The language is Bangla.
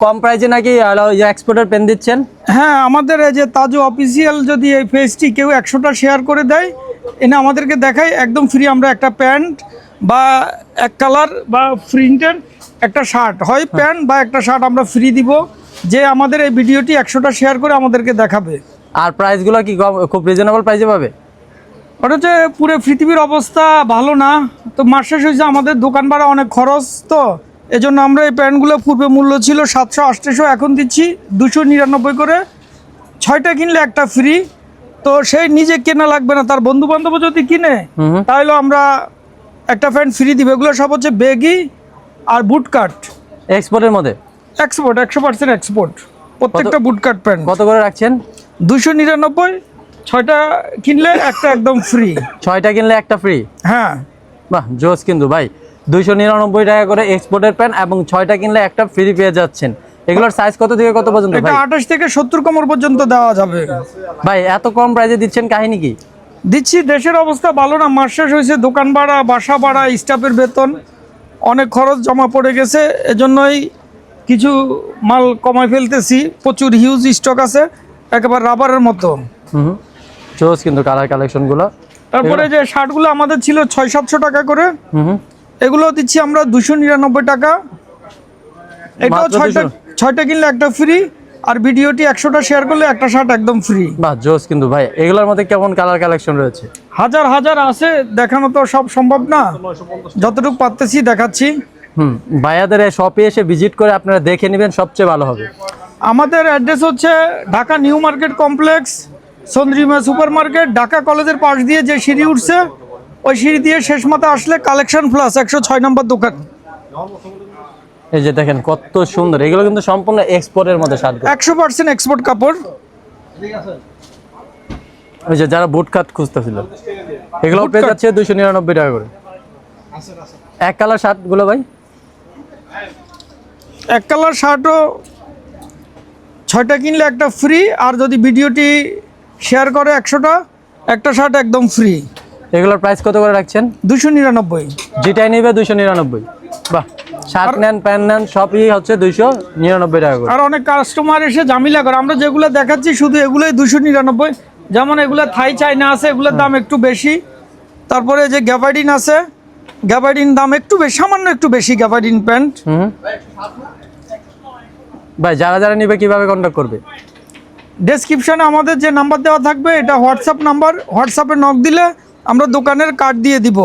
কম প্রাইসে নাকি এক্সপোর্টের পেন দিচ্ছেন? হ্যাঁ, আমাদের এই যে তাজু অফিসিয়াল যদি এই পেজটি কেউ 100টা শেয়ার করে দেয়, এনে আমাদেরকে দেখায় একদম ফ্রি, আমরা একটা প্যান্ট বা এক কালার বা প্রিন্টের একটা শার্ট, হয় প্যান্ট বা একটা শার্ট আমরা ফ্রি দিব, যে আমাদের এই ভিডিওটি 100টা শেয়ার করে আমাদেরকে দেখাবে। আর প্রাইসগুলো কি খুব রিজনেবল প্রাইসে পাবে? ওটা হচ্ছে পুরো পৃথিবীর অবস্থা ভালো না, তো মাস শেষ হয়েছে, আমাদের দোকান ভাড়া অনেক খরচ, তো এজন্য আমরা এই প্যান্টগুলো পূর্বে মূল্য ছিল 700-800, এখন দিচ্ছি 299 করে। 6টা কিনলে একটা ফ্রি। তো সেই নিজে কেনা লাগবে না, তার বন্ধু বান্ধব যদি কিনে তাহলে আমরা একটা প্যান্ট ফ্রি দিব। এগুলো সব হচ্ছে বেগি আর বুট কাট, এক্সপোর্টের মধ্যে এক্সপোর্ট, 100% এক্সপোর্ট, প্রত্যেকটা বুট কাট প্যান্ট। কত করে রাখছেন? 299, 6টা কিনলে একটা একদম ফ্রি। 6টা কিনলে একটা ফ্রি? হ্যাঁ, বাহ, জোস কিন্তু ভাই। 299 টাকা করে এক্সপোর্টের প্যান্ট এবং 6টা কিনলে একটা ফ্রি পেয়ে যাচ্ছেন। এগুলোর সাইজ কত থেকে কত পর্যন্ত এটা ভাই? 28 থেকে 70 কোমর পর্যন্ত দেওয়া যাবে। ভাই এত কম প্রাইসে দিচ্ছেন, কাহিনী কি? দিচ্ছি, দেশের অবস্থা ভালো না, মাস শেষ হয়েছে, দোকান ভাড়া, বাসা ভাড়া, স্টাফের বেতন, অনেক খরচ জমা পড়ে গেছে, এজন্যই কিছু মাল কমায় ফেলতেছি। প্রচুর হিউজ স্টক আছে, একেবারে রাবারের মতো। জোস কিন্তু কালার কালেকশনগুলো। তারপরে যে শার্টগুলো আমাদের ছিল 600-700 টাকা করে, এগুলো দিচ্ছি আমরা 299 টাকা। এটাও 6টা কিনলে একটা ফ্রি, আর ভিডিওটি 100টা শেয়ার করলে একটা শার্ট একদম ফ্রি। বাহ, জোস কিন্তু ভাই। এগুলোর মধ্যে কেমন কালার কালেকশন রয়েছে? হাজার হাজার আছে, দেখানো তো সব সম্ভব না, যতটুকু পারতেছি দেখাচ্ছি। ভাইয়াদের শপে এসে ভিজিট করে আপনারা দেখে নেবেন, সবচেয়ে ভালো হবে। আমাদের অ্যাড্রেস হচ্ছে Dhaka new market complex, Chandrima super market, Dhaka কলেজের পাশ দিয়ে যে সিঁড়ি উঠছে, ওই সিঁড়ি দিয়ে শেষ মাথা আসলে কালেকশন প্লাস 106 নম্বর দোকান। এই যে দেখেন কত সুন্দর, এগুলো কিন্তু সম্পূর্ণ এক্সপোর্টের মধ্যে শার্ট, 100% এক্সপোর্ট কাপড়। ওই যে যারা বুট কাট খুঁজতেছিল, এগুলো পেয়ে যাচ্ছে 299 টাকা করে। এক কালার শার্টগুলো ভাই? এক কালার শার্টও 6টা কিনলে একটা ফ্রি, আর যদি ভিডিওটি শেয়ার করে 100টা, একটা শার্ট একদম ফ্রি। এগুলোর প্রাইস কত করে রাখছেন? 299। যেটাই নেবে 299। বাহ, শার্ট নেন, প্যান্ট নেন, সবই হচ্ছে 299 টাকা করে। আর অনেক কাস্টমার এসে ঝামেলা করে, আমরা যেগুলো দেখাচ্ছি শুধু এগুলোই 299। যেমন এগুলো থাই চাইনা আছে, এগুলোর দাম একটু বেশি। তারপরে যে গ্যাবার্ডিন আছে, গ্যাবার্ডিন দাম একটু বেশি, সামান্য একটু বেশি গ্যাবার্ডিন প্যান্ট। ভাই যারা যারা নিবে কিভাবে কন্ট্যাক্ট করবে? ডেসক্রিপশনে আমাদের যে নাম্বার দেওয়া থাকবে, এটা হোয়াটসঅ্যাপ নাম্বার, হোয়াটসঅ্যাপে নক দিলে আমরা দোকানের কার্ড দিয়ে দিব।